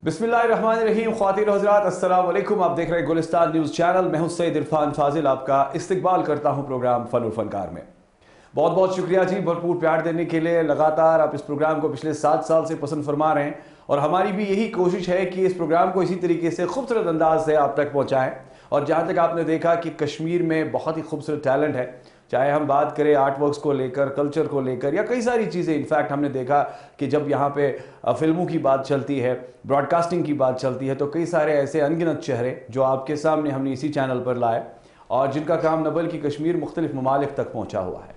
बिस्मिल्लाहिर्रहमानिर्रहीम। ख्वातीन हज़रात अस्सलाम वालेकुम। आप देख रहे हैं गुलिस्तान न्यूज़ चैनल। मैं हूं सैयद इरफान फाजिल, आपका इस्तकबाल करता हूं प्रोग्राम फ़न और फ़नकार में। बहुत बहुत शुक्रिया जी, भरपूर प्यार देने के लिए। लगातार आप इस प्रोग्राम को पिछले 7 साल से पसंद फरमा रहे हैं और हमारी भी यही कोशिश है कि इस प्रोग्राम को इसी तरीके से खूबसूरत अंदाज से आप तक पहुँचाएँ। और जहाँ तक आपने देखा कि कश्मीर में बहुत ही खूबसूरत टैलेंट है, चाहे हम बात करें आर्ट वर्क्स को लेकर, कल्चर को लेकर या कई सारी चीज़ें। इनफैक्ट हमने देखा कि जब यहाँ पे फिल्मों की बात चलती है, ब्रॉडकास्टिंग की बात चलती है, तो कई सारे ऐसे अनगिनत चेहरे जो आपके सामने हमने इसी चैनल पर लाए और जिनका काम न बल्कि कश्मीर मुख्तलिफ ममालिक तक पहुँचा हुआ है।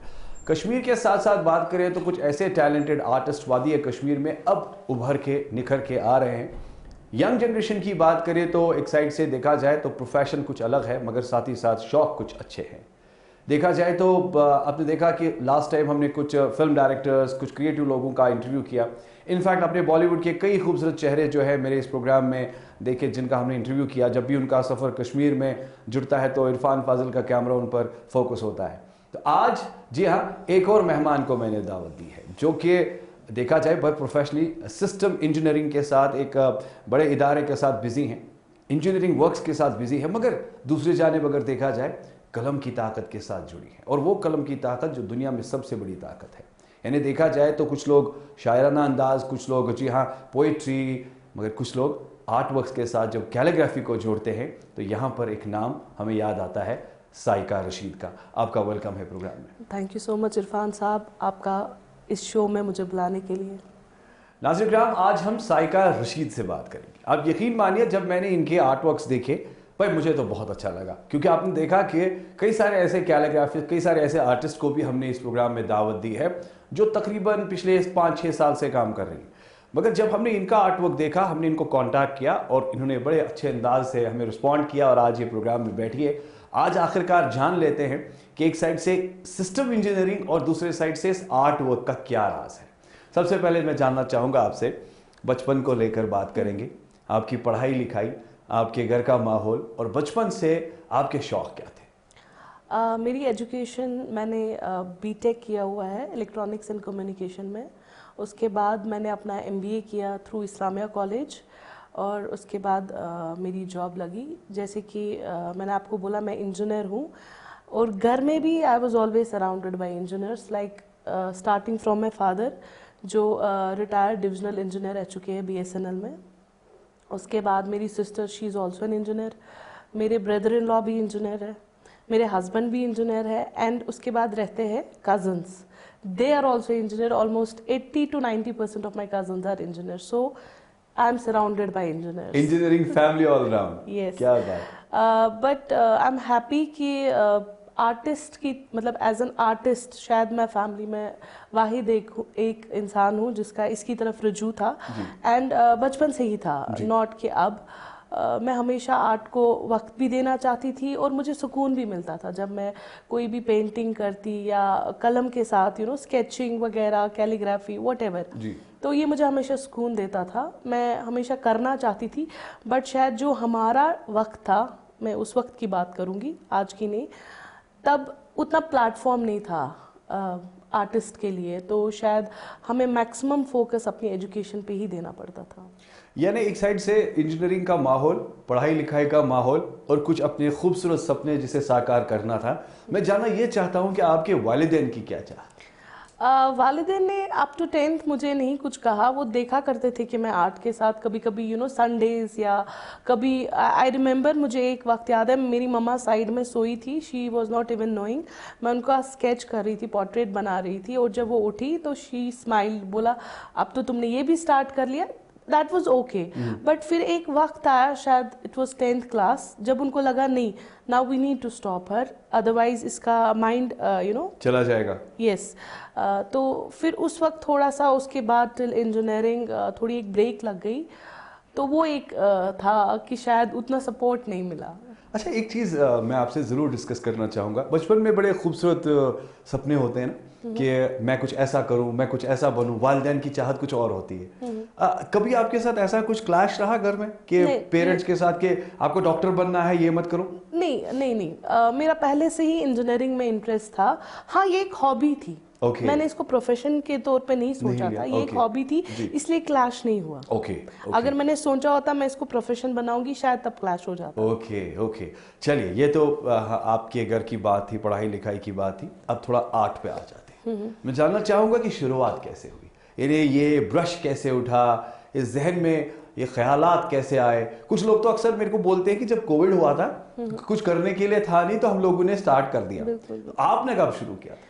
कश्मीर के साथ साथ बात करें तो कुछ ऐसे टैलेंटेड आर्टिस्ट वादी कश्मीर में अब उभर के निखर के आ रहे हैं। यंग जनरेशन की बात करें तो एक साइड से देखा जाए तो प्रोफेशन कुछ अलग है, मगर साथ ही साथ शौक कुछ अच्छे हैं। देखा जाए तो आपने देखा कि लास्ट टाइम हमने कुछ फिल्म डायरेक्टर्स, कुछ क्रिएटिव लोगों का इंटरव्यू किया। इनफैक्ट अपने बॉलीवुड के कई खूबसूरत चेहरे जो है मेरे इस प्रोग्राम में देखे, जिनका हमने इंटरव्यू किया। जब भी उनका सफ़र कश्मीर में जुड़ता है तो इरफान फाजिल का कैमरा उन पर फोकस होता है। तो आज जी हाँ, एक और मेहमान को मैंने दावत दी है जो कि देखा जाए बहुत प्रोफेशनली सिस्टम इंजीनियरिंग के साथ एक बड़े इदारे के साथ बिजी हैं, इंजीनियरिंग वर्क्स के साथ बिजी है, मगर दूसरी जानिब अगर देखा जाए कलम की ताकत के साथ जुड़ी है। और वो कलम की ताकत जो दुनिया में सबसे बड़ी ताकत है। यानी देखा जाए तो कुछ लोग शायराना अंदाज, कुछ लोग जी हाँ पोइट्री, मगर कुछ लोग आर्ट वर्क्स के साथ जब कैलीग्राफी को जोड़ते हैं तो यहाँ पर एक नाम हमें याद आता है, साइका रशीद का। आपका वेलकम है प्रोग्राम में। Thank you so much Irfan साहब, आपका इस शो में मुझे बुलाने के लिए। नाज़रीन किराम, आज हम साइका रशीद से बात करेंगे। आप यकीन मानिए, जब मैंने इनके आर्ट वर्क्स देखे भाई मुझे तो बहुत अच्छा लगा, क्योंकि आपने देखा कि कई सारे ऐसे कैलीग्राफिस्ट, कई सारे ऐसे आर्टिस्ट को भी हमने इस प्रोग्राम में दावत दी है जो तकरीबन पिछले 5-6 साल से काम कर रही हैं। मगर जब हमने इनका आर्ट वर्क देखा, हमने इनको कांटेक्ट किया और इन्होंने बड़े अच्छे अंदाज से हमें रिस्पॉन्ड किया और आज ये प्रोग्राम में बैठिए। आज आखिरकार जान लेते हैं कि एक साइड से सिस्टम इंजीनियरिंग और दूसरे साइड से इस आर्ट वर्क का क्या राज है। सबसे पहले मैं जानना चाहूँगा आपसे, बचपन को लेकर बात करेंगे, आपकी पढ़ाई लिखाई, आपके घर का माहौल और बचपन से आपके शौक़ क्या थे? मेरी एजुकेशन मैंने बीटेक किया हुआ है इलेक्ट्रॉनिक्स एंड कम्युनिकेशन में। उसके बाद मैंने अपना एमबीए किया थ्रू इस्लामिया कॉलेज और उसके बाद मेरी जॉब लगी। जैसे कि मैंने आपको बोला, मैं इंजीनियर हूँ और घर में भी I was always surrounded by engineers, like starting from my father जो रिटायर्ड डिविजनल इंजीनियर रह चुके हैं बीएसएनएल में। उसके बाद मेरी sister, she is also an engineer. मेरे ब्रदर इन लॉ भी इंजीनियर है, मेरे हस्बैंड भी इंजीनियर है। एंड उसके बाद रहते हैं cousins, they are also engineer. Almost 80 to 90% of my cousins are engineer. So I am surrounded by engineer. Engineering family all round. Yes, क्या बात। बट आई एम हैप्पी कि आर्टिस्ट की, मतलब एज एन आर्टिस्ट शायद मैं family में वाहिद एक इंसान हूँ जिसका इसकी तरफ रुजू था। एंड बचपन से ही था, नॉट कि अब मैं हमेशा आर्ट को वक्त भी देना चाहती थी और मुझे सुकून भी मिलता था जब मैं कोई भी पेंटिंग करती या कलम के साथ स्केचिंग वगैरह, कैलीग्राफी, व्हाटएवर। तो ये मुझे हमेशा सुकून देता था, मैं हमेशा करना चाहती थी। बट शायद जो हमारा वक्त था, मैं उस वक्त की बात करूँगी, आज की नहीं, तब उतना प्लेटफॉर्म नहीं था आर्टिस्ट के लिए, तो शायद हमें मैक्सिमम फोकस अपनी एजुकेशन पे ही देना पड़ता था। यानी एक साइड से इंजीनियरिंग का माहौल, पढ़ाई लिखाई का माहौल और कुछ अपने खूबसूरत सपने जिसे साकार करना था। मैं जानना ये चाहता हूँ कि आपके वालिदैन की क्या चाह? वालिदैन ने अप टू 10th मुझे नहीं कुछ कहा। वो देखा करते थे कि मैं आर्ट के साथ कभी कभी संडेज या कभी, आई रिमेंबर, मुझे एक वक्त याद है, मेरी मम्मा साइड में सोई थी, she was not even knowing, मैं उनका स्केच कर रही थी, पोर्ट्रेट बना रही थी, और जब वो उठी तो शी स्माइल, बोला अब तो तुमने ये भी स्टार्ट कर लिया। That was okay. बट फिर एक वक्त आया, शायद इट वॉज 10th क्लास, जब उनको लगा नहीं, now we need to stop her, otherwise इसका माइंड चला जाएगा। यस। तो फिर उस वक्त थोड़ा सा, उसके बाद टिल इंजीनियरिंग थोड़ी एक ब्रेक लग गई। तो वो एक था कि शायद उतना सपोर्ट नहीं मिला। अच्छा, एक चीज़ मैं आपसे ज़रूर डिस्कस करना चाहूँगा। बचपन में बड़े खूबसूरत सपने होते हैं ना कि मैं कुछ ऐसा करूं, मैं कुछ ऐसा बनूं, वालिदैन की चाहत कुछ और होती है। कभी आपके साथ ऐसा कुछ क्लैश रहा घर में कि पेरेंट्स के साथ कि आपको डॉक्टर बनना है, ये मत करो? नहीं, मेरा पहले से ही इंजीनियरिंग में इंटरेस्ट था। हाँ, ये एक हॉबी थी ओके। मैंने इसको प्रोफेशन के तौर पे नहीं सोचा लिया, था, ये एक ओके। हॉबी थी, जी। इसलिए क्लैश नहीं हुआ। ओके ओके अगर मैंने सोचा होता मैं इसको प्रोफेशन बनाऊंगी, शायद तब क्लैश हो जाता। Okay okay. चलिए, ये तो आपके घर की बात थी, पढ़ाई लिखाई की बात थी। अब थोड़ा आर्ट पे आ जाते हैं। मैं जानना चाहूंगा कि शुरुआत कैसे हुई, यानी ये ब्रश कैसे उठा, इस जहन में ये ख्यालात कैसे आए। कुछ लोग तो अक्सर मेरे को बोलते हैं कि जब कोविड हुआ था, कुछ करने के लिए था नहीं तो हम लोगों ने स्टार्ट कर दिया। बिल्कुल। तो आपने कब शुरू किया था?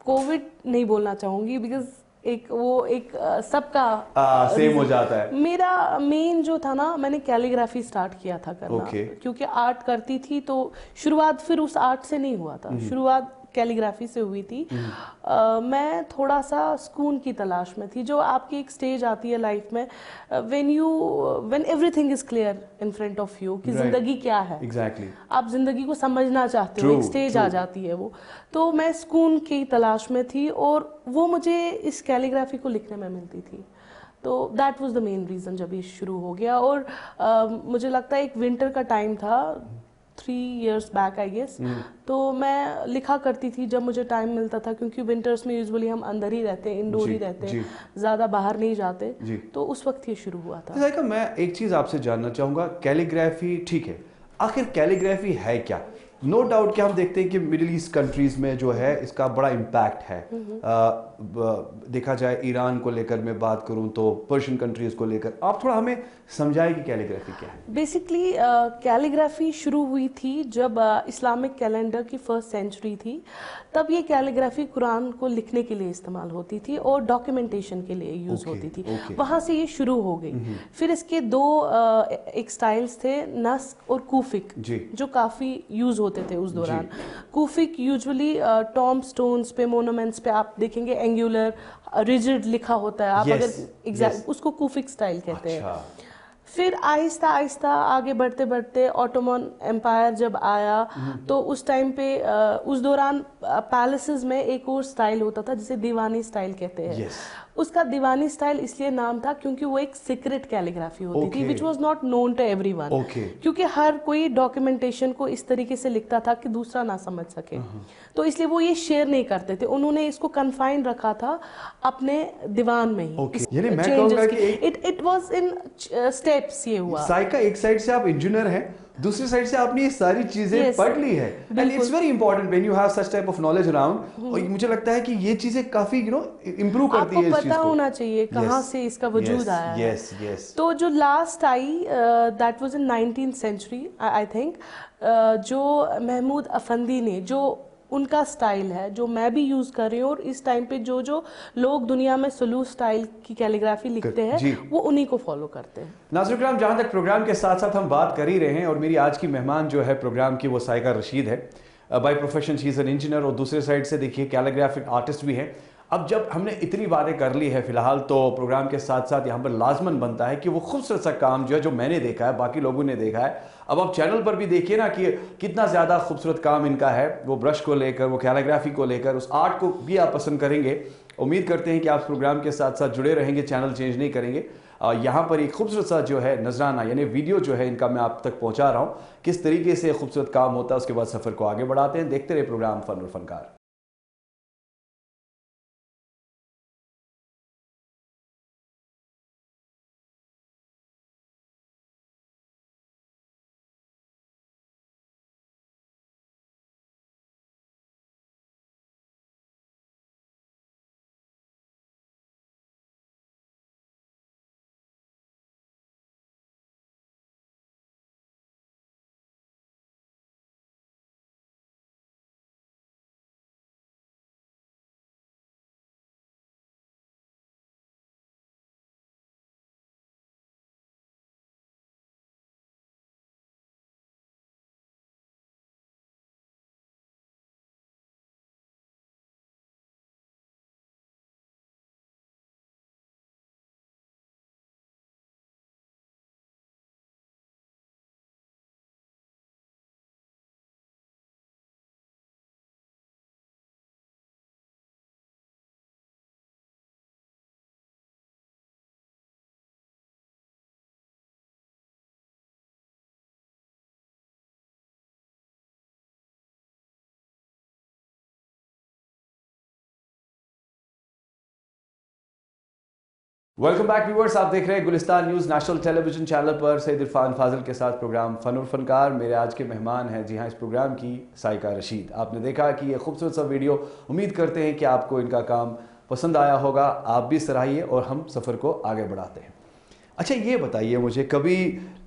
कोविड नहीं बोलना चाहूंगी, बिकॉज एक वो एक सबका सेम हो reason- जाता है। मेरा मेन जो था ना, मैंने कैलीग्राफी स्टार्ट किया था करना। Okay. क्योंकि आर्ट करती थी, तो शुरुआत फिर उस आर्ट से नहीं हुआ था, शुरुआत कैलीग्राफी से हुई थी। मैं थोड़ा सा सुकून की तलाश में थी, जो आपकी एक स्टेज आती है लाइफ में, when everything is clear in front of you कि Right. जिंदगी क्या है। एग्जैक्टली। आप जिंदगी को समझना चाहते हो, True, एक स्टेज true. आ जाती है वो। तो मैं सुकून की तलाश में थी, और वो मुझे इस कैलीग्राफी को लिखने में मिलती थी। तो that was the main reason जब ये शुरू हो गया। और मुझे लगता है एक विंटर का टाइम था, 3 years बैक आई गेस। तो मैं लिखा करती थी जब मुझे टाइम मिलता था, क्योंकि विंटर्स में यूजुअली हम अंदर ही रहते हैं, इंडोर जी, ही रहते जी। हैं, ज़्यादा बाहर नहीं जाते। जी। तो उस वक्त ये शुरू हुआ था। जायका, मैं एक चीज आपसे जानना चाहूंगा, कैलीग्राफी ठीक है, आखिर कैलीग्राफी है क्या? नो डाउट कि हम देखते हैं कि मिडिल ईस्ट कंट्रीज में जो है इसका बड़ा इम्पैक्ट है। देखा जाए ईरान को लेकर मैं बात करूं तो पर्शियन कंट्रीज को लेकर, आप थोड़ा हमें समझाएं कि कैलीग्राफी क्या है। बेसिकली कैलीग्राफी शुरू हुई थी जब इस्लामिक कैलेंडर की 1st century थी। तब ये कैलीग्राफी कुरान को लिखने के लिए इस्तेमाल होती थी और डॉक्यूमेंटेशन के लिए यूज़ Okay, होती थी। okay. वहाँ से ये शुरू हो गई। फिर इसके दो एक स्टाइल्स थे, नस्क और कूफिक, जी। जो काफ़ी यूज़ होते थे उस दौरान। कूफिक यूजुअली टॉम स्टोन्स पे, मोनूमेंट्स पे आप देखेंगे एंगुलर रिजिड लिखा होता है। आप Yes, अगर एग्जैक्ट yes. उसको कूफिक स्टाइल कहते हैं। अच्छा। फिर आहिस्ता आहिस्ता आगे बढ़ते बढ़ते ऑटोमन एम्पायर जब आया, तो उस टाइम पे उस दौरान पैलेसेस में एक और स्टाइल होता था जिसे दीवानी स्टाइल कहते हैं। Yes. उसका दीवानी स्टाइल इसलिए नाम था क्योंकि वो एक सीक्रेट कैलीग्राफी होती थी, Okay. Which was not known to everyone. Okay. क्योंकि हर कोई डॉक्यूमेंटेशन को इस तरीके से लिखता था कि दूसरा ना समझ सके, तो इसलिए वो ये शेयर नहीं करते थे। उन्होंने इसको कन्फाइन रखा था अपने दीवान में ही। Okay. यानी मैं कहूंगा कि इट वाज इन स्टेप्स ये हुआ। साइका, एक साइड से आप इंजीनियर हैं, दूसरी साइड से आपने ये सारी चीजें Yes. पढ़ ली है, and it's very important when you have such type of knowledge around. और मुझे लगता है कि ये चीजें काफी इंप्रूव करती आपको है इस चीज पता को। होना चाहिए कहाँ से इसका वजूद आया है। Yes yes. तो जो last I, that was in 19th century I think, जो महमूद अफंदी ने, जो उनका स्टाइल है, जो मैं भी यूज कर रही हूँ, और इस टाइम पे जो जो लोग दुनिया में सलूस स्टाइल की कैलीग्राफी लिखते जी। हैं, वो उन्हीं को फॉलो करते हैं। नाज़रीन किराम, जहाँ तक प्रोग्राम के साथ साथ हम बात कर ही रहे हैं, और मेरी आज की मेहमान जो है प्रोग्राम की, वो साइका रशीद है। By profession she is an engineer, और दूसरे साइड से देखिए कैलीग्राफिक आर्टिस्ट भी है। अब जब हमने इतनी बातें कर ली है फिलहाल, तो प्रोग्राम के साथ साथ यहाँ पर लाजमन बनता है कि वो खूबसूरत सा काम जो है, जो मैंने देखा है, बाकी लोगों ने देखा है, अब आप चैनल पर भी देखिए ना कि कितना ज़्यादा खूबसूरत काम इनका है। वो ब्रश को लेकर, वो कैलीग्राफी को लेकर, उस आर्ट को भी आप पसंद करेंगे। उम्मीद करते हैं कि आप प्रोग्राम के साथ साथ जुड़े रहेंगे, चैनल चेंज नहीं करेंगे। यहाँ पर एक खूबसूरत सा जो है नजराना, यानी वीडियो जो है इनका, मैं आप तक पहुँचा रहा हूँ किस तरीके से खूबसूरत काम होता है। उसके बाद सफ़र को आगे बढ़ाते हैं। देखते रहे प्रोग्राम फन और फनकार। वेलकम बैक व्यूअर्स, आप देख रहे हैं Gulistan news national television channel पर सईद इरफान फाजिल के साथ प्रोग्राम फन और फनकार। मेरे आज के मेहमान हैं, जी हाँ, इस प्रोग्राम की साइका रशीद। आपने देखा कि ये खूबसूरत सा वीडियो, उम्मीद करते हैं कि आपको इनका काम पसंद आया होगा। आप भी सराहिए और हम सफ़र को आगे बढ़ाते हैं। अच्छा, ये बताइए मुझे, कभी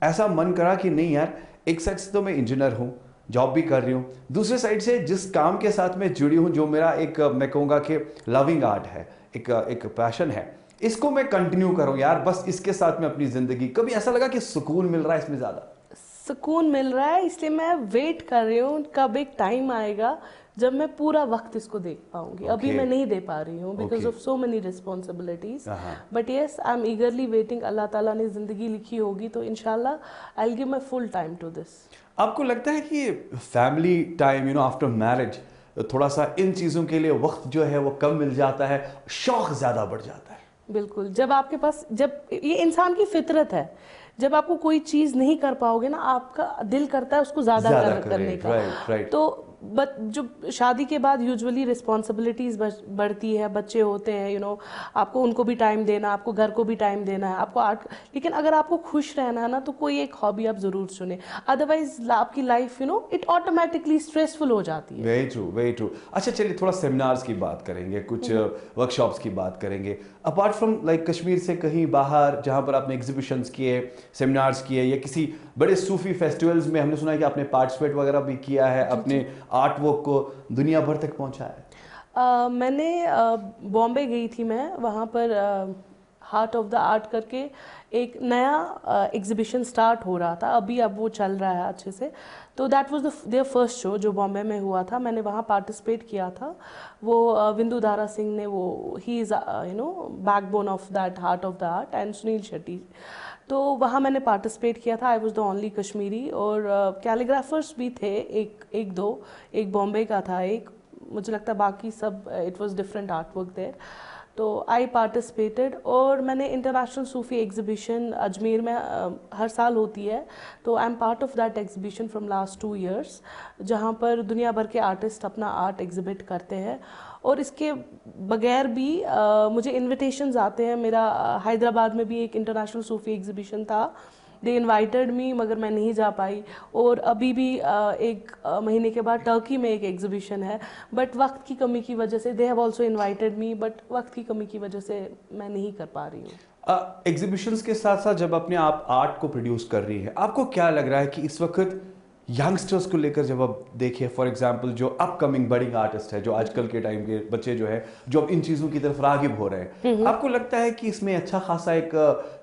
ऐसा मन करा कि नहीं यार, एक साइड से तो मैं इंजीनियर हूँ, जॉब भी कर रही हूँ, दूसरे साइड से जिस काम के साथ मैं जुड़ी हूँ, जो मेरा एक मैं कहूँगा कि लविंग आर्ट है, एक पैशन है, इसको मैं कंटिन्यू करूँ यार, बस इसके साथ में अपनी ज़िंदगी। कभी ऐसा लगा कि सुकून मिल रहा है इसमें ज़्यादा? सुकून मिल रहा है, इसलिए मैं वेट कर रही हूँ कब एक टाइम आएगा जब मैं पूरा वक्त इसको देख पाऊंगी। अभी मैं नहीं दे पा रही हूँ because of so many responsibilities, but yes I am eagerly waiting. Allah ताला ने जिंदगी लिखी होगी तो इंशाल्लाह I will give my full time to this. आपको लगता है कि फैमिली टाइम आफ्टर मैरिज थोड़ा सा इन चीज़ों के लिए वक्त जो है वो कम मिल जाता है, शौक ज़्यादा बढ़ जाता है? बिल्कुल, जब आपके पास, जब ये इंसान की फितरत है, जब आपको कोई चीज नहीं कर पाओगे ना, आपका दिल करता है उसको ज्यादा करने का। राइट। तो जो शादी के बाद यूजुअली रिस्पॉन्सिबिलिटीज बढ़ती है, बच्चे होते हैं, आपको उनको भी टाइम देना, आपको घर को भी टाइम देना है, आपको आर्ट। लेकिन अगर आपको खुश रहना है ना, तो कोई एक हॉबी आप जरूर चुने, अदरवाइज आपकी लाइफ इट ऑटोमेटिकली स्ट्रेसफुल हो जाती है। Very true. अच्छा, चलिए थोड़ा सेमिनार्स की बात करेंगे, कुछ वर्कशॉप्स की बात करेंगे। अपार्ट फ्रॉम लाइक कश्मीर से कहीं बाहर जहाँ पर आपने एग्जीबिशंस किए, सेमिनार्स किए, या किसी बड़े सूफी फेस्टिवल्स में हमने सुना है कि आपने पार्टिसिपेट वगैरह भी किया है, अपने आर्ट वर्क को दुनिया भर तक पहुंचाया है? मैंने बॉम्बे गई थी, मैं वहाँ पर हार्ट ऑफ द आर्ट करके एक नया एग्जीबिशन स्टार्ट हो रहा था, अब वो चल रहा है अच्छे से। तो that was their first show जो बॉम्बे में हुआ था, मैंने वहाँ पार्टिसिपेट किया था। वो विंदु दारा सिंह ने, वो he is backbone of that heart of the art, and Sunil Shetty. तो वहाँ मैंने पार्टिसिपेट किया था। I was the only Kashmiri, और कैलीग्राफर्स भी थे, एक दो, एक बॉम्बे का था, एक मुझे लगता है, बाकी सब it was different art work there. तो आई पार्टिसिपेटेड, और मैंने इंटरनेशनल सूफी एग्जीबिशन अजमेर में हर साल होती है, तो I am part of that exhibition from last 2 years, जहाँ पर दुनिया भर के आर्टिस्ट अपना आर्ट एग्जिबिट करते हैं। और इसके बगैर भी मुझे इन्विटेशंस आते हैं। मेरा हैदराबाद में भी एक इंटरनेशनल सूफी एग्जीबिशन था, दे इनवाइटेड मी, मगर मैं नहीं जा पाई। और अभी भी एक महीने के बाद टर्की में एक एग्जीबिशन है, बट वक्त की कमी की वजह से, they have also invited me, but वक्त की कमी की वजह से मैं नहीं कर पा रही हूँ। एग्जीबिशंस के साथ साथ जब अपने आप आर्ट को प्रोड्यूस कर रही है, आपको क्या लग रहा है कि इस वक्त यंगस्टर्स को लेकर जब आप देखिए, फॉर एग्जांपल जो अपकमिंग बडिंग आर्टिस्ट है, जो आजकल के टाइम के बच्चे जो है, जो अब इन चीज़ों की तरफ रागिब हो रहे हैं, आपको लगता है कि इसमें अच्छा खासा एक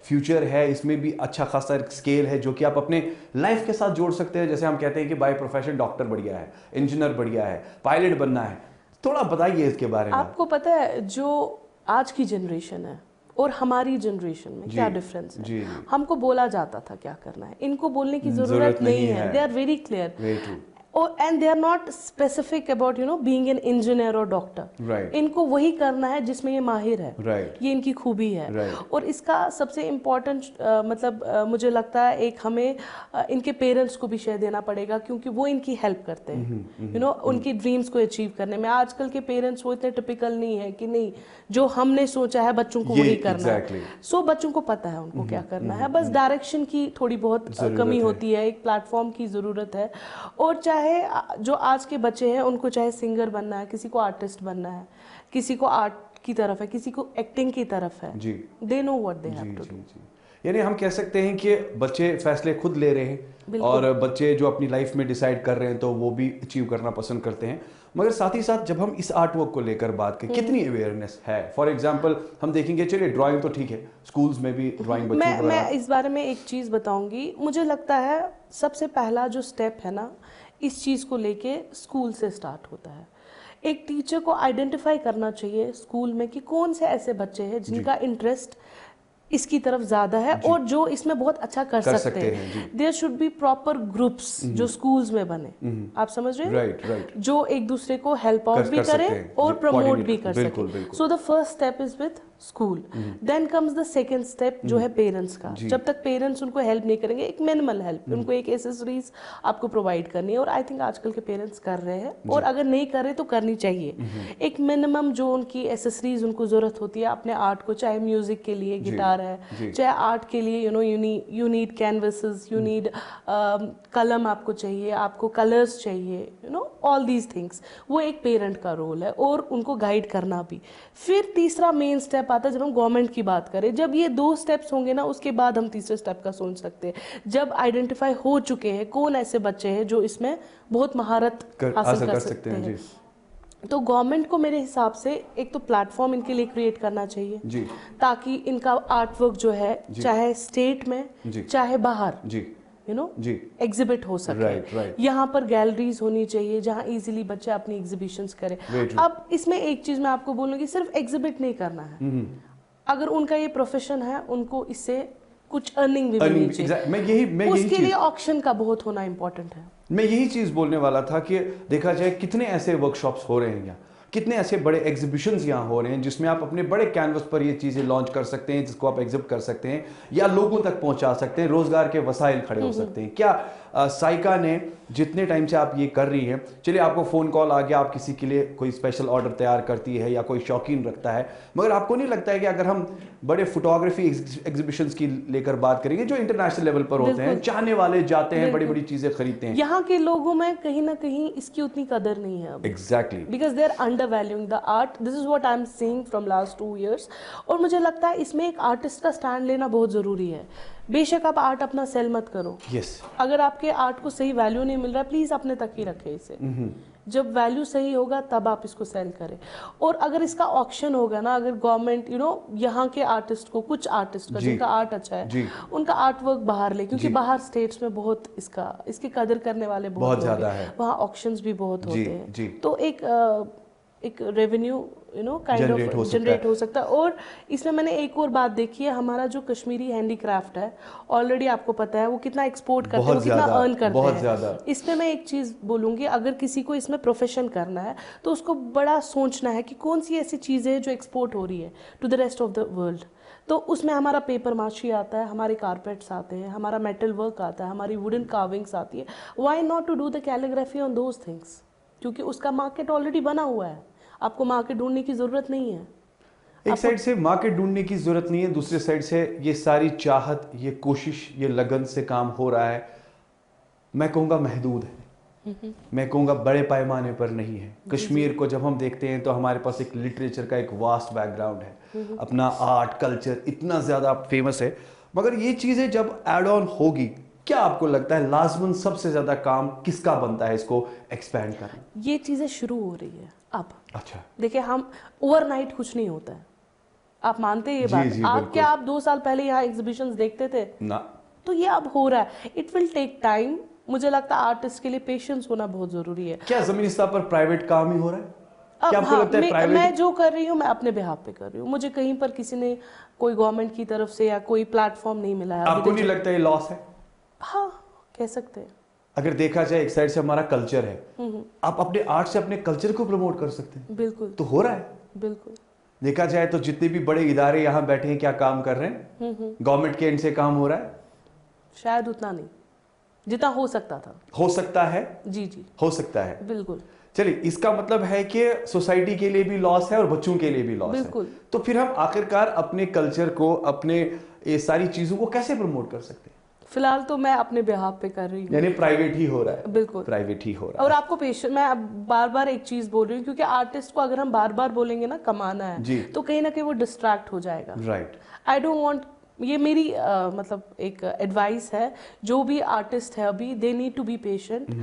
फ्यूचर है, इसमें भी अच्छा खासा एक स्केल है जो कि आप अपने लाइफ के साथ जोड़ सकते हैं? जैसे हम कहते हैं कि बाय प्रोफेशन डॉक्टर बढ़िया है, इंजीनियर बढ़िया है, पायलट बनना है, थोड़ा बताइए इसके बारे में। आपको पता है, जो आज की जनरेशन है और हमारी जनरेशन में क्या डिफरेंस है? जी। हमको बोला जाता था क्या करना है, इनको बोलने की जरूरत नहीं है। They are very clear, and they are not specific about being an engineer और डॉक्टर। इनको वही करना है जिसमें ये माहिर है, ये इनकी खूबी है। और इसका सबसे इम्पोर्टेंट मतलब मुझे लगता है, एक हमें इनके पेरेंट्स को भी शेयर देना पड़ेगा, क्योंकि वो इनकी हेल्प करते हैं उनकी ड्रीम्स को अचीव करने में। आजकल के पेरेंट्स वो इतने टिपिकल नहीं है कि नहीं, जो हमने सोचा है बच्चों को वही करना है। सो बच्चों को पता है उनको क्या करना है, बस डायरेक्शन की थोड़ी बहुत कमी होती है, एक प्लेटफॉर्म की ज़रूरत है। और चाहे जो आज के बच्चे हैं, उनको चाहे सिंगर बनना है, किसी को आर्टिस्ट बनना है, किसी को आर्ट की तरफ है, किसी को एक्टिंग की तरफ है, they know what they have to do. यानी हम कह सकते हैं कि बच्चे फैसले खुद ले रहे हैं, और बच्चे जो अपनी लाइफ में डिसाइड कर रहे हैं तो वो भी अचीव करना पसंद करते हैं। मगर साथ ही साथ जब हम इस आर्ट वर्क को लेकर बात करें, कितनी अवेयरनेस है? फॉर एग्जांपल हम देखेंगे, चलिए ड्राइंग तो ठीक है, स्कूल्स में भी ड्राइंग बच्चों को। मैं इस बारे में एक चीज़ बताऊंगी। मुझे लगता है सबसे पहला जो स्टेप है ना, इस चीज़ को लेके स्कूल से स्टार्ट होता है। एक टीचर को आइडेंटिफाई करना चाहिए स्कूल में कि कौन से ऐसे बच्चे हैं जिनका इंटरेस्ट इसकी तरफ ज़्यादा है और जो इसमें बहुत अच्छा कर सकते हैं। There should be proper groups जो स्कूल्स में बने, आप समझ रहे हैं? राइट। जो एक दूसरे को हेल्प आउट भी करें और प्रमोट भी कर सकें। So the first step is with school, then comes the second step जो है पेरेंट्स का। जब तक पेरेंट्स उनको हेल्प नहीं करेंगे, एक मिनिमल हेल्प, उनको एक एसेसरीज आपको प्रोवाइड करनी है, और आई थिंक आजकल के पेरेंट्स कर रहे हैं, और अगर नहीं कर रहे तो करनी चाहिए। एक मिनिमम जो उनकी एसेसरीज उनको जरूरत होती है अपने आर्ट को, चाहे म्यूजिक के लिए गिटार है, चाहे आर्ट के लिए you need canvases, you need कलम आपको चाहिए, आपको कलर्स चाहिए, ऑल दीज थिंग्स। वो एक पेरेंट का रोल है, और उनको गाइड करना भी। फिर तीसरा मेन स्टेप आता है जब हम गवर्नमेंट की बात करें। जब ये 2 स्टेप्स होंगे ना, उसके बाद हम तीसरे स्टेप का सोच सकते हैं। जब आइडेंटिफाई हो चुके हैं कौन ऐसे बच्चे हैं जो इसमें बहुत महारत हासिल कर सकते हैं, तो गवर्नमेंट को मेरे हिसाब से एक तो प्लेटफॉर्म इनके लिए क्रिएट करना चाहिए जी, ताकि इनका आर्ट वर्क जो है चाहे स्टेट में चाहे बाहर जी, जी एग्जिबिट हो सके। यहाँ पर गैलरीज होनी चाहिए जहाँ इजीली बच्चे अपनी एग्जीबिशंस करें। अब इसमें एक चीज मैं आपको बोलूंगी, सिर्फ एग्जिबिट नहीं करना है, अगर उनका ये प्रोफेशन है उनको इससे कुछ अर्निंग भी मिलनी चाहिए। उसके लिए ऑक्शन का बहुत होना इंपॉर्टेंट है। मैं यही चीज बोलने वाला था कि देखा जाए कितने ऐसे वर्कशॉप्स हो रहे हैं यहाँ, कितने ऐसे बड़े एग्जीबिशंस यहाँ हो रहे हैं जिसमें आप अपने बड़े कैनवस पर ये चीज़ें लॉन्च कर सकते हैं, जिसको आप एग्जिबिट कर सकते हैं या लोगों तक पहुंचा सकते हैं, रोजगार के वसाइल खड़े हो सकते हैं। क्या साइका ने जितने टाइम से आप ये कर रही हैं, चलिए आपको फ़ोन कॉल आ गया, आप किसी के लिए कोई स्पेशल ऑर्डर तैयार करती है या कोई शौकीन रखता है, मगर आपको नहीं लगता है कि अगर हम बड़े फोटोग्राफी एग्जीबिशंस की लेकर बात करेंगे जो इंटरनेशनल लेवल पर होते हैं, चाहने वाले जाते हैं, बड़ी बड़ी चीज़ें खरीदते हैं, यहाँ के लोगों में कहीं ना कहीं इसकी उतनी कदर नहीं है। Exactly, because they are undervaluing the art. This is what I am seeing from last 2 years। और मुझे लगता है इसमें एक आर्टिस्ट का स्टैंड लेना बहुत जरूरी है। बेशक आप आर्ट अपना सेल मत करो, अगर आपके आर्ट को सही वैल्यू नहीं मिल रहा है, प्लीज अपने तक ही रखें इसे। जब वैल्यू सही होगा तब आप इसको सेल करें। और अगर इसका ऑक्शन होगा ना, अगर गवर्नमेंट यहाँ के आर्टिस्ट को, कुछ आर्टिस्ट का जिनका आर्ट अच्छा है, उनका आर्ट वर्क बाहर ले, क्योंकि बाहर स्टेट्स में बहुत इसकी कदर करने वाले बहुत ज्यादा है, वहाँ ऑक्शंस भी बहुत होते हैं, तो एक रेवेन्यू काइंड ऑफ जनरेट हो सकता है। और इसमें मैंने एक और बात देखी है, हमारा जो कश्मीरी हैंडीक्राफ्ट है, ऑलरेडी आपको पता है वो कितना एक्सपोर्ट करते हैं, वो कितना अर्न करते हैं। इसमें मैं एक चीज बोलूंगी, अगर किसी को इसमें प्रोफेशन करना है तो उसको बड़ा सोचना है कि कौन सी ऐसी चीजें हैं जो एक्सपोर्ट हो रही है to the rest of the world. तो उसमें हमारा पेपर माशी आता है, हमारे कारपेट्स आते हैं, हमारा मेटल वर्क आता है, हमारी वुडन कार्विंग्स आती है। Why not to do the calligraphy on those things, क्योंकि उसका मार्केट ऑलरेडी बना हुआ है, आपको मार्केट ढूंढने की जरूरत नहीं है। एक साइड से मार्केट ढूंढने की जरूरत नहीं है, दूसरे साइड से ये सारी चाहत, ये कोशिश, ये लगन से काम हो रहा है, मैं कहूँगा महदूद है, मैं कहूँगा बड़े पैमाने पर नहीं है। कश्मीर को जब हम देखते हैं तो हमारे पास एक लिटरेचर का एक वास्ट बैकग्राउंड है, अपना आर्ट कल्चर इतना ज़्यादा फेमस है, मगर ये चीज़ें जब एड ऑन होगी, क्या आपको लगता है लाजमन सबसे ज़्यादा काम किसका बनता है इसको एक्सपैंड करना? ये चीज़ें शुरू हो रही है अब। अच्छा, देखिए, हम ओवरनाइट कुछ नहीं होता है, आप मानते हैं ये बात? आप क्या आप 2 साल पहले यहाँ एग्जीबिशंस देखते थे ना? तो ये अब हो रहा है। It will take time. मुझे लगता है आर्टिस्ट के लिए पेशेंस होना बहुत जरूरी है। क्या जमीनी स्तर पर प्राइवेट काम ही हो रहा है? क्या आपको लगता है प्राइवेट? मैं जो कर रही हूँ मैं अपने बिहाफ पे कर रही हूँ, मुझे कहीं पर किसी ने कोई गवर्नमेंट की तरफ से या कोई प्लेटफॉर्म नहीं मिला है। आपको नहीं लगता ये लॉस है? हाँ, कह सकते हैं। अगर देखा जाए एक साइड से हमारा कल्चर है, आप अपने आर्ट से अपने कल्चर को प्रमोट कर सकते हैं। बिल्कुल, तो हो रहा है। बिल्कुल। देखा जाए तो जितने भी बड़े इदारे यहाँ बैठे हैं, क्या काम कर रहे हैं? गवर्नमेंट के एंड से काम हो रहा है? शायद उतना नहीं जितना हो सकता था। हो सकता है, जी, हो सकता है, बिल्कुल। चलिए, इसका मतलब है कि सोसाइटी के लिए भी लॉस है और बच्चों के लिए भी लॉस है। तो फिर हम आखिरकार अपने कल्चर को, अपने ये सारी चीजों को कैसे प्रमोट कर सकते हैं? फिलहाल तो मैं अपने बिहाफ पे कर रही हूँ, यानी प्राइवेट ही हो रहा है। बिल्कुल, प्राइवेट ही हो रहा है। और आपको पेशेंस, मैं बार बार एक चीज बोल रही हूँ, क्योंकि आर्टिस्ट को अगर हम बार बार बोलेंगे ना कमाना है, तो कहीं ना कहीं वो डिस्ट्रैक्ट हो जाएगा। राइट। आई डोंट वांट, ये मेरी मतलब एक एडवाइस है, जो भी आर्टिस्ट है अभी, they need to be patient.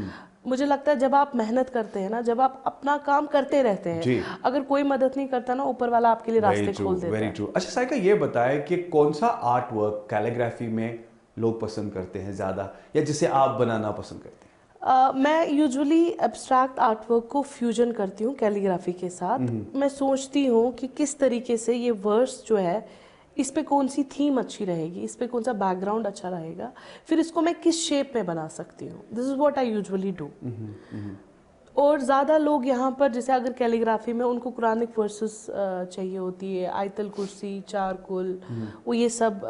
मुझे लगता है जब आप मेहनत करते हैं ना, जब आप अपना काम करते रहते हैं, अगर कोई मदद नहीं करता ना, ऊपर वाला आपके लिए रास्ते खोल देता है। Very true. अच्छा साइका, ये बताए कि कौन सा आर्ट वर्क कैलीग्राफी में लोग पसंद करते हैं ज्यादा, या जिसे आप बनाना पसंद करते हैं? मैं यूजुअली एब्स्ट्रैक्ट आर्ट वर्क को फ्यूजन करती हूँ कैलीग्राफी के साथ। मैं सोचती हूँ कि किस तरीके से ये वर्स जो है, इस पे कौन सी थीम अच्छी रहेगी, इस पे कौन सा बैकग्राउंड अच्छा रहेगा, फिर इसको मैं किस शेप में बना सकती हूँ। This is what I usually do. और ज़्यादा लोग यहाँ पर जैसे अगर कैलीग्राफी में उनको कुरानिक वर्सेस चाहिए होती है, आयतल कुर्सी, चारकुल, वो ये सब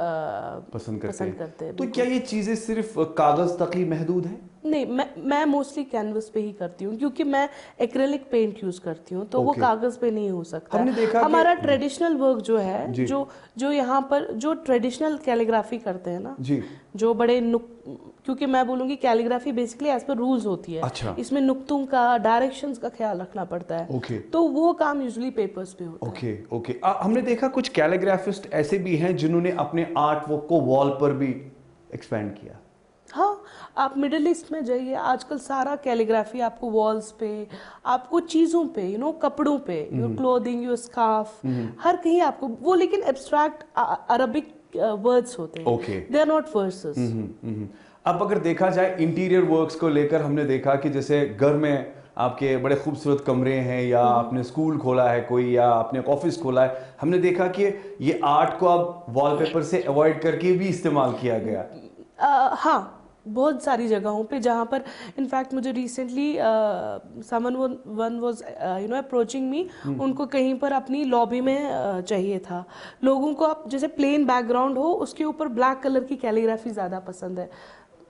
पसंद करते हैं। तो क्या ये चीजें सिर्फ कागज तक ही महदूद है? नहीं, मैं मोस्टली कैनवस पे ही करती हूँ, क्योंकि मैं एक्रेलिक पेंट यूज करती हूँ, तो वो Okay. कागज पे नहीं हो सकता। हमने देखा हमारा ट्रेडिशनल वर्क जो है, जी। जो यहाँ पर जो ट्रेडिशनल कैलीग्राफी करते हैं ना, जी, जो क्योंकि मैं बोलूँगी calligraphy basically as per rules होती है। अच्छा। इसमें नुक्तों का, डायरेक्शंस का ख्याल रखना पड़ता है। ओके तो वो काम यूजुअली पेपर्स पे होता है। Okay okay. हमने देखा कुछ कैलीग्राफिस्ट ऐसे भी हैं जिन्होंने अपने आर्ट वर्क को वॉल पर भी एक्सपेंड किया। हाँ, आप मिडिल ईस्ट में जाइए, आजकल सारा कैलीग्राफी आपको वॉल्स पे, आपको चीज़ों पे, कपड़ों पे, योर क्लोथिंग, योर स्कार्फ, हर कहीं आपको वो, लेकिन एब्स्ट्रैक्ट अरबिक वर्ड्स होते हैं। Okay. They are not verses. अब अगर देखा जाए इंटीरियर वर्क्स को लेकर, हमने देखा कि जैसे घर में आपके बड़े खूबसूरत कमरे हैं, या आपने स्कूल खोला है कोई, या आपने ऑफिस खोला है, हमने देखा कि ये आर्ट को अब वॉलपेपर से अवॉइड करके भी इस्तेमाल किया गया। हाँ, बहुत सारी जगहों पे जहाँ पर इनफैक्ट मुझे recently someone was approaching me, उनको कहीं पर अपनी लॉबी में चाहिए था। लोगों को आप जैसे प्लेन बैकग्राउंड हो, उसके ऊपर ब्लैक कलर की कैलीग्राफी ज़्यादा पसंद है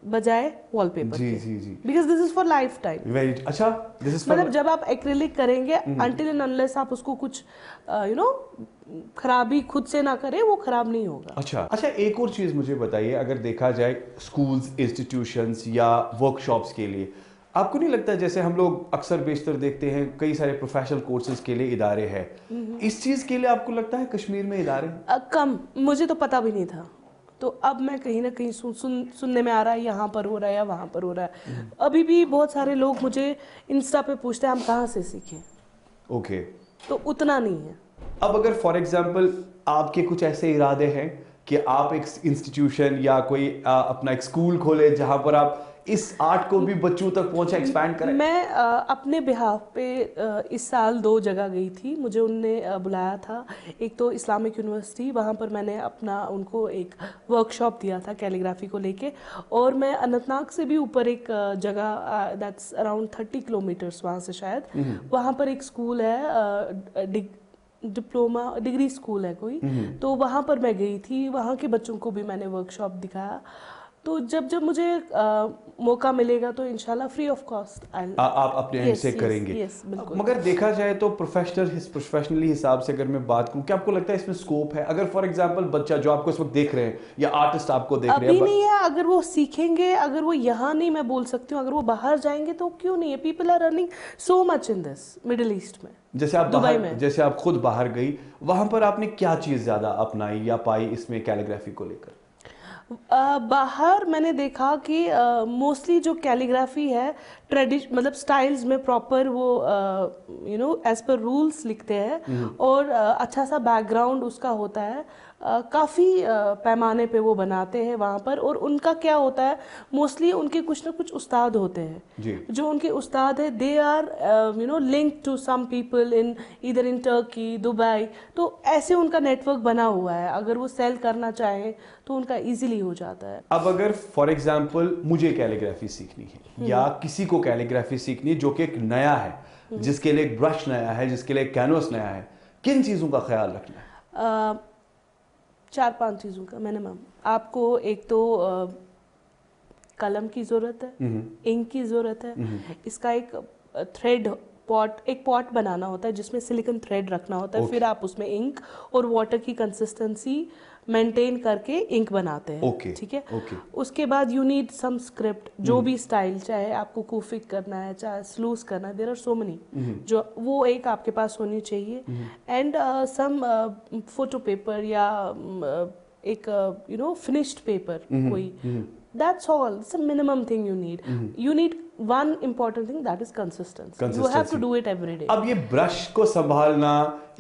बजाय वॉलपेपर जी के। जी जी। Because this is for lifetime. Very अच्छा, दिस इज मतलब जब आप एक्रेलिक करेंगे, अनटिल एंड अनलेस आप उसको कुछ खराबी खुद से ना करें, वो खराब नहीं होगा। अच्छा, एक और चीज मुझे बताइए, अगर देखा जाए स्कूल्स, इंस्टीट्यूशंस या वर्कशॉप्स के लिए, आपको नहीं लगता जैसे हम लोग अक्सर बेशतर देखते हैं कई सारे प्रोफेशनल कोर्सेज के लिए इदारे हैं, इस चीज के लिए आपको लगता है कश्मीर में इदारे? कम, मुझे तो पता भी नहीं था। तो अब मैं कहीं ना कहीं सुनने में आ रहा है, यहाँ पर हो रहा है या वहाँ पर हो रहा है। अभी भी बहुत सारे लोग मुझे इंस्टा पे पूछते हैं हम कहाँ से सीखें। ओके। तो उतना नहीं है। अब अगर फॉर एग्जांपल आपके कुछ ऐसे इरादे हैं कि आप एक इंस्टीट्यूशन या कोई अपना एक स्कूल खोले जहां पर आप इस आर्ट को भी बच्चों तक पहुंचा, एक्सपैंड करें? मैं अपने बिहाफ पे इस साल 2 जगह गई थी, मुझे उनने बुलाया था। एक तो इस्लामिक यूनिवर्सिटी, वहाँ पर मैंने अपना उनको एक वर्कशॉप दिया था कैलीग्राफी को लेके, और मैं अनंतनाग से भी ऊपर एक जगह दैट्स अराउंड 30 किलोमीटर्स वहाँ से शायद, वहाँ पर एक स्कूल है, डिग्री स्कूल है कोई, तो वहाँ पर मैं गई थी। वहाँ के बच्चों को भी मैंने वर्कशॉप दिखाया। तो जब मुझे मौका मिलेगा तो इंशाल्लाह फ्री ऑफ कॉस्ट आप अपने एंड से करेंगे। यस, बिल्कुल। मगर देखा जाए तो प्रोफेशनली हिसाब से अगर मैं बात करूं, क्या आपको लगता है इसमें स्कोप है? अगर फॉर एग्जांपल बच्चा जो आपको इस वक्त देख रहे हैं या आर्टिस्ट आपको देख रहे हैं, अभी नहीं है, अगर वो सीखेंगे, अगर वो यहाँ नहीं, मैं बोल सकती हूँ, अगर वो बाहर जाएंगे तो क्यों नहीं है। People are running so much in this Middle East में। जैसे आप दुबई में, जैसे आप खुद बाहर गई, वहां पर आपने क्या चीज ज्यादा अपनाई या पाई इसमें कैलीग्राफी को लेकर? बाहर मैंने देखा कि मोस्टली जो कैलीग्राफी है मतलब स्टाइल्स में प्रॉपर वो एज पर रूल्स लिखते हैं, और अच्छा सा बैकग्राउंड उसका होता है। काफ़ी पैमाने पे वो बनाते हैं वहाँ पर, और उनका क्या होता है, मोस्टली उनके कुछ ना कुछ उस्ताद होते हैं। जो उनके उस्ताद है, they are link to some people in इधर इन टर्की, दुबई, तो ऐसे उनका नेटवर्क बना हुआ है। अगर वो सेल करना चाहे तो उनका इजीली हो जाता है। अब अगर फॉर एग्जांपल मुझे कैलीग्राफी सीखनी है या किसी को कैलीग्राफी सीखनी है जो कि एक नया है, जिसके लिए एक ब्रश नया है, जिसके लिए एक कैनवस नया है, किन चीज़ों का ख्याल रखना है? 4-5 चीज़ों का मिनिमम। आपको एक तो कलम की ज़रूरत है, इंक की ज़रूरत है, इसका एक थ्रेड एक पॉट बनाना होता है जिसमें सिलिकॉन थ्रेड रखना होता है, फिर आप उसमें इंक और वाटर की कंसिस्टेंसी मेंटेन करके इंक बनाते हैं। ठीक है। उसके बाद यू नीड सम स्क्रिप्ट, जो भी स्टाइल, चाहे आपको कूफिक करना है, चाहे स्लूस करना है, देयर आर सो मेनी, जो वो एक आपके पास होनी चाहिए। एंड सम फोटो पेपर या एक फिनिश्ड पेपर कोई, that's all. It's a minimum thing you need. You need one important thing, that is consistency. You have to do it every day. अब ये ब्रश को संभालना,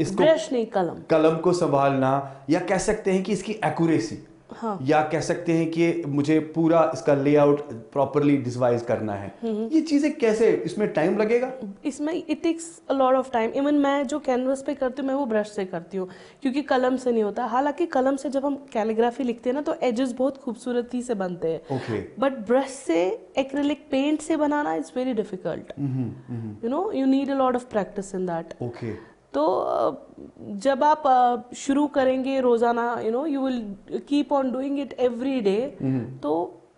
इसको ब्रश नहीं, कलम को संभालना, या कह सकते हैं कि इसकी एक्यूरेसी, हाँ। या कह सकते हैं कि मुझे पूरा इसका लेआउट प्रॉपरली डिवाइस करना है, ये चीजें कैसे, इसमें टाइम लगेगा? इसमें it takes a lot of time. Even मैं जो कैनवस पे करती हूँ मैं वो ब्रश से करती हूँ, क्योंकि कलम से नहीं होता। हालांकि कलम से जब हम कैलीग्राफी लिखते हैं ना तो एजेस बहुत खूबसूरती से बनते हैं, ओके। बट ब्रश से एक्रिलिक पेंट से बनाना is very difficult. You know you need a lot of practice in that. Okay. तो जब आप शुरू करेंगे रोजाना, you know you will keep on doing it every day, तो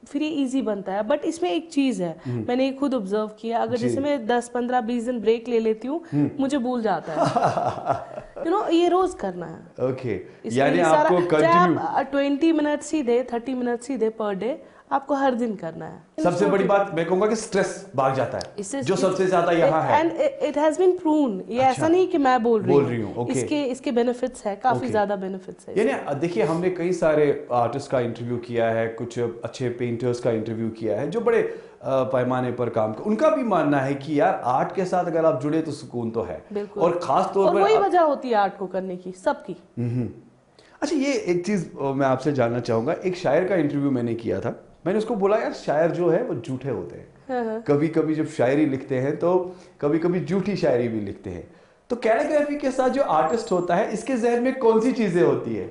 फिर ये इजी बनता है। बट इसमें एक चीज है, मैंने ये खुद ऑब्जर्व किया, अगर जी। जैसे मैं 10 15 20 दिन ब्रेक ले लेती हूँ, मुझे भूल जाता है। यू नो ये रोज करना है। ओके, इसमें यानी ये सारा, आपको चाहे कंटिन्यू, आप 20 मिनट्स ही दे, 30 मिनट्स ही दे पर डे, आपको हर दिन करना है। सबसे बड़ी बात मैं कहूंगा कि स्ट्रेस भाग जाता है, इससे जो सबसे ज्यादा यहाँ है। And it has been proven, ये अच्छा, ऐसा नहीं कि मैं बोल रही हूँ। हूँ, ओके। इसके बेनिफिट्स है, काफी ओके। ज्यादा बेनिफिट्स है। यानी देखिए, हमने कई सारे आर्टिस्ट का इंटरव्यू किया है, कुछ अच्छे पेंटर्स का इंटरव्यू किया है जो बड़े पैमाने पर काम कर, उनका भी मानना है कि यार आर्ट के साथ अगर आप जुड़े तो सुकून तो है। बिल्कुल। और खास तौर और पर वही वजह होती है आर्ट को करने की, सबकी। अच्छा, ये एक चीज मैं आपसे जानना चाहूंगा, एक शायर का इंटरव्यू मैंने किया था, मैंने उसको बोला यार शायर जो है वो झूठे होते हैं, कभी कभी जब शायरी लिखते हैं तो कभी कभी झूठी शायरी भी लिखते हैं। तो कैलीग्राफी के साथ जो आर्टिस्ट होता है, इसके जहन में कौन सी चीजें होती है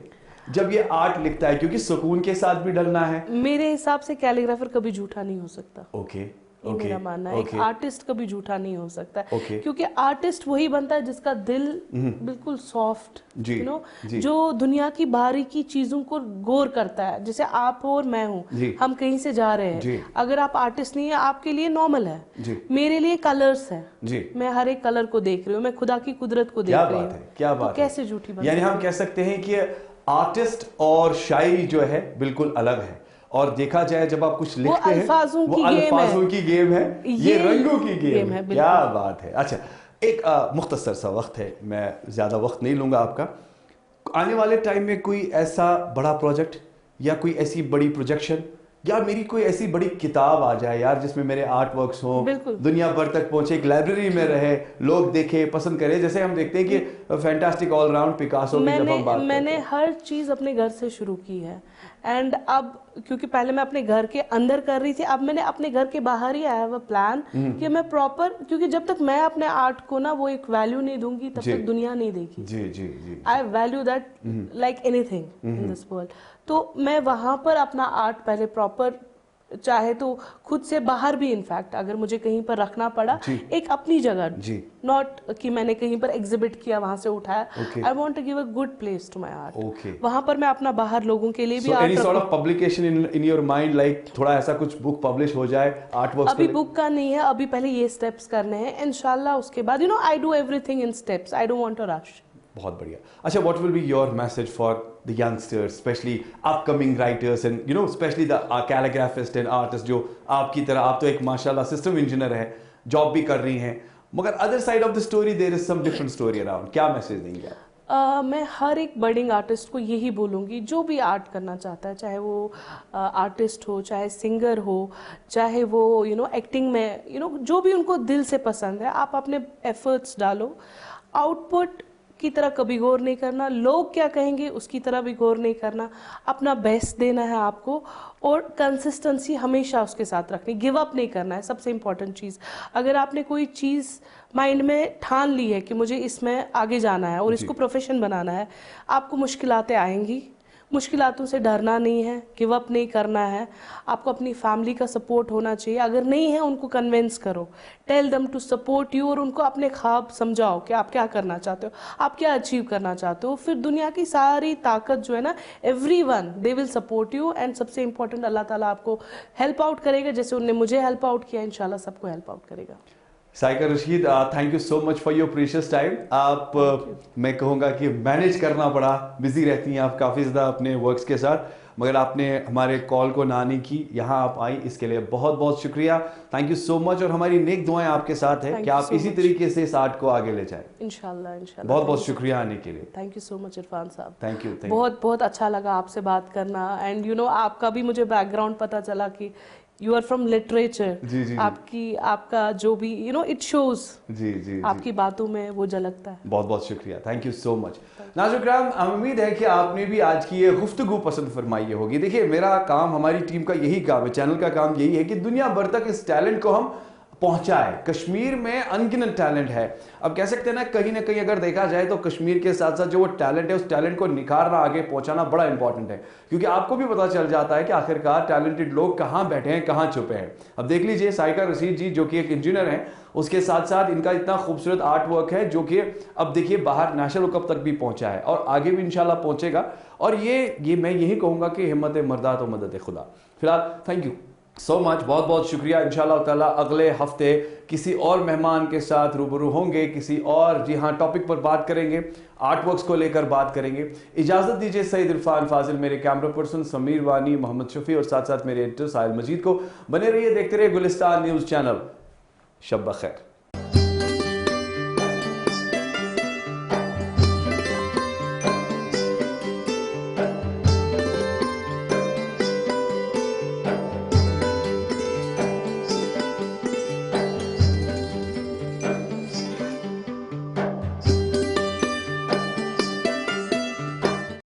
जब ये आर्ट लिखता है, क्योंकि सुकून के साथ भी डलना है? मेरे हिसाब से कैलीग्राफर कभी झूठा नहीं हो सकता। ओके। ये मेरा मानना है। एक आर्टिस्ट कभी झूठा नहीं हो सकता है, Okay. क्योंकि आर्टिस्ट वही बनता है जिसका दिल बिल्कुल सॉफ्ट, जी, यू नो, जी। जो दुनिया की बारीकी चीजों को गौर करता है। जैसे आप और मैं हूँ, जी। हम कहीं से जा रहे जी। हैं, अगर आप आर्टिस्ट नहीं है आपके लिए नॉर्मल है, जी। मेरे लिए कलर्स है, जी। मैं हर एक कलर को देख रही हूँ, मैं खुदा की कुदरत को देख क्या रही बात हूँ। है, क्या बात तो है। कैसे झूठी बन यानी हम सकती कह सकते हैं कि आर्टिस्ट और शायरी जो है बिल्कुल अलग है, और देखा जाए जब आप कुछ लिखते हैं अल्फाजों वो की गेम है। अल्फाजों की गेम है, ये रंगों की गेम है। बिल्कुल। क्या बात है। अच्छा, एक मुख्तसर सा वक्त है, मैं ज्यादा वक्त नहीं लूंगा आपका। आने वाले टाइम में कोई ऐसा बड़ा प्रोजेक्ट या कोई ऐसी बड़ी प्रोजेक्शन या मेरी कोई ऐसी बड़ी किताब आ जाए यार, जिसमें मेरे आर्ट वर्क्स हों, बिल्कुल। दुनिया भर तक पहुंचे, एक लाइब्रेरी में रहे, लोग देखें, पसंद करें, जैसे हम देखते हैं कि फैंटास्टिक ऑलराउंड पिकासो की जब हम बात मैंने करते हैं। हर चीज अपने घर से शुरू की है। एंड अब क्योंकि पहले मैं अपने घर के अंदर कर रही थी, अब मैंने अपने घर के बाहर ही आया हुआ प्लान कि मैं प्रॉपर, क्योंकि जब तक मैं अपने आर्ट को ना वो एक वैल्यू नहीं दूंगी तब जी। तक दुनिया नहीं देगी। जी जी जी। I value that like anything in this world. तो मैं वहां पर अपना आर्ट पहले प्रॉपर, चाहे तो खुद से बाहर भी, इनफैक्ट अगर मुझे कहीं पर रखना पड़ा, जी। एक अपनी जगह, जी। नॉट कि मैंने कहीं पर एग्जिबिट किया वहां से उठाया। Okay. I want to give a good place to my art. Okay. वहां पर मैं अपना बाहर लोगों के लिए भी So art any sort of publication in your mind, like थोड़ा ऐसा कुछ बुक पब्लिश हो जाए आर्ट वर्क्स अभी बुक का नहीं है, अभी पहले ये स्टेप्स करने हैं, इंशाल्लाह उसके बाद, you know, I do everything in steps, I don't want to rush. बहुत बढ़िया। अच्छा, what will be your message for the youngsters, especially upcoming writers and you know especially the calligraphist and artist, जो आपकी तरह, आप तो एक माशाल्लाह सिस्टम इंजीनियर है, जॉब भी कर रही हैं, मगर other side of the story there is some different story around, क्या मैसेज देंगे आप? मैं हर एक बडिंग आर्टिस्ट को यही बोलूँगी, जो भी आर्ट करना चाहता है, चाहे वो आर्टिस्ट हो, चाहे सिंगर हो, चाहे वो यू नो एक्टिंग में, यू नो जो भी उनको दिल से पसंद है, आप अपने एफर्ट्स डालो। आउटपुट की तरह कभी गौर नहीं करना, लोग क्या कहेंगे उसकी तरह भी गौर नहीं करना, अपना बेस्ट देना है आपको, और कंसिस्टेंसी हमेशा उसके साथ रखनी, गिव अप नहीं करना है, सबसे इम्पॉर्टेंट चीज़। अगर आपने कोई चीज़ माइंड में ठान ली है कि मुझे इसमें आगे जाना है और इसको प्रोफेशन बनाना है, आपको मुश्किलातें आएंगी, मुश्किलातों से डरना नहीं है, गिव अप नहीं करना है। आपको अपनी फैमिली का सपोर्ट होना चाहिए, अगर नहीं है उनको कन्विंस करो, tell them to support you, और उनको अपने ख्वाब समझाओ कि आप क्या करना चाहते हो, आप क्या अचीव करना चाहते हो। फिर दुनिया की सारी ताकत जो है ना, everyone they will support you, and सबसे इंपॉर्टेंट अल्लाह ताला आपको हेल्प आउट करेगा, जैसे उन्होंने मुझे हेल्प आउट किया, इंशाल्लाह सबको हेल्प आउट करेगा। Saika Rashid, thank you so much for your precious time. आप मैं कहूँगा कि मैनेज करना पड़ा, बिजी रहती हैं आप काफ़ी ज़्यादा अपने वर्क्स के साथ, मगर आपने हमारे कॉल को ना आने की, यहाँ आप आई, इसके लिए बहुत बहुत शुक्रिया। थैंक यू सो मच, और हमारी नेक दुआएं आपके साथ है कि आप इसी तरीके से इस आर्ट को आगे ले जाएं। इंशाल्लाह इंशाल्लाह। बहुत बहुत शुक्रिया आने के लिए। Thank you so much Irfan साहब। Thank you. बहुत बहुत अच्छा लगा आपसे बात करना, एंड यू नो आपका भी मुझे बैकग्राउंड पता चला कि यू आर फ्रॉम लिटरेचर, जी, जी। आपका जो भी इट शोज, जी जी आपकी बातों में वो झलकता है। बहुत बहुत शुक्रिया, थैंक यू सो मच। नाज़रीन किराम, उम्मीद है कि आपने भी आज की ये गुफ्तगू पसंद फरमाई होगी। देखिए, मेरा काम, हमारी टीम का यही काम है, चैनल का काम यही है कि दुनिया भर तक इस टैलेंट को हम पहुंचाए। कश्मीर में अनगिनत टैलेंट है। अब कह सकते हैं ना कहीं अगर देखा जाए तो कश्मीर के साथ साथ जो वो टैलेंट है, उस टैलेंट को निखारना, आगे पहुंचाना बड़ा इंपॉर्टेंट है, क्योंकि आपको भी पता चल जाता है कि आखिरकार टैलेंटेड लोग कहाँ बैठे हैं, कहाँ छुपे हैं। अब देख लीजिए साइका रशीद जी, जो कि एक इंजीनियर हैं, उसके साथ साथ इनका इतना खूबसूरत आर्ट वर्क है जो कि अब देखिए बाहर नेशनल कप तक भी पहुंचा है और आगे भी इंशाल्लाह पहुंचेगा। और ये मैं यही कहूँगा कि हिम्मत मर्दा तो मदद खुदा। फिलहाल थैंक यू सो मच, बहुत बहुत शुक्रिया। इंशाल्लाह ताला अगले हफ्ते किसी और मेहमान के साथ रूबरू होंगे, किसी और जी हाँ टॉपिक पर बात करेंगे, आर्ट वर्क्स को लेकर बात करेंगे। इजाज़त दीजिए सईद इरफान फाजिल, मेरे कैमरा पर्सन समीर वानी, मोहम्मद शफी और साथ साथ मेरे एडिटर साहिल मजीद को। बने रहिए, देखते रहिए गुलिस्तान न्यूज़ चैनल। शब बखैर।